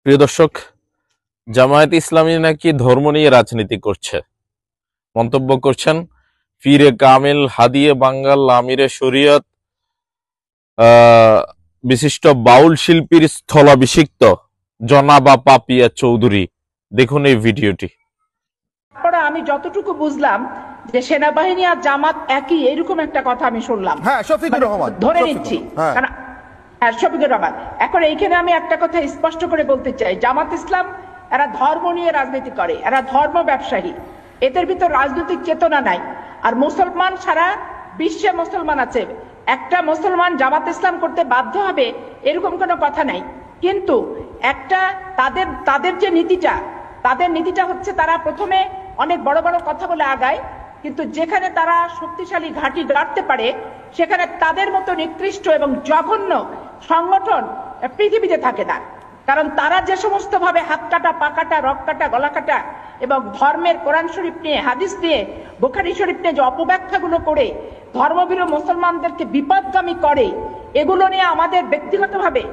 প্রিয় দর্শক, জামায়াত ইসলামী নাকি ধর্ম নিয়ে রাজনীতি করছে, মন্তব্য করছেন পীরে কামিল হাদিয়ে বাঙ্গাল আমিরে শরীয়ত বিশিষ্ট বাউল শিল্পীর স্থলাভিষিক্ত জনাবা পাপিয়া চৌধুরী। দেখুন এই ভিডিওটি। আমি যতটুকু বুঝলাম যে সেনাবাহিনী আর জামাত একই, এরকম একটা কথা আমি শুনলাম। হ্যাঁ, শফিকুর রহমান ধরে নিচ্ছি। শফিকুর রহমান। এখন এইখানে আমি একটা কথা স্পষ্ট করে বলতে চাই, জামাত ইসলাম এরা ধর্ম নিয়ে রাজনীতি করে, এরা ধর্ম ব্যবসায়ী, এদের ভিতর রাজনৈতিক চেতনা নাই। আর মুসলমান সারা বিশ্বে মুসলমান আছে, একটা মুসলমান জামাত ইসলাম করতে বাধ্য হবে এরকম কোনো কথা নাই। কিন্তু একটা তাদের যে নীতিটা হচ্ছে, তারা প্রথমে অনেক বড় বড় কথা বলে আগায়, কিন্তু যেখানে তারা শক্তিশালী ঘাঁটি গাড়তে পারে সেখানে তাদের মতো নিকৃষ্ট এবং জঘন্য সংগঠন পৃথিবীতে থাকে না। কারণ তারা যে সমস্ত ভাবে হাত কাটা, পা কাটা, রক কাটা, গলা কাটা এবং ধর্মের কোরআন শরীফ নিয়ে, হাদিস নিয়ে, বুখারী শরীফ নিয়ে যে অপব্যাখ্যাগুলো করে ধর্মভীরু মুসলমানদেরকে বিপদগামী করে, এগুলো নিয়ে আমাদের ব্যক্তিগতভাবে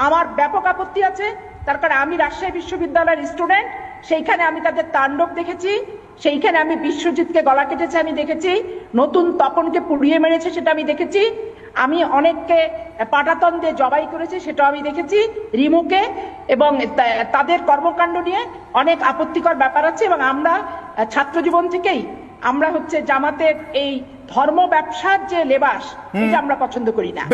আমার ব্যাপক আপত্তি আছে। তার কারণ আমি রাজশাহী বিশ্ববিদ্যালয়ের স্টুডেন্ট, সেইখানে আমি তাদের তাণ্ডব দেখেছি, সেইখানে আমি বিশ্বজিৎকে গলা কেটেছে আমি দেখেছি, নতুন তপনকে পুড়িয়ে মেরেছে সেটা আমি দেখেছি, আমি অনেককে পাটাতন দিয়ে জবাই করেছি সেটা আমি দেখেছি, রিমুকে, এবং তাদের কর্মকাণ্ড নিয়ে অনেক আপত্তিকর ব্যাপার আছে। এবং আমরা ছাত্র জীবন থেকেই আমরা জামাতের এই ধর্ম ব্যবসার যে লেবাস, এটা আমরা পছন্দ করি না।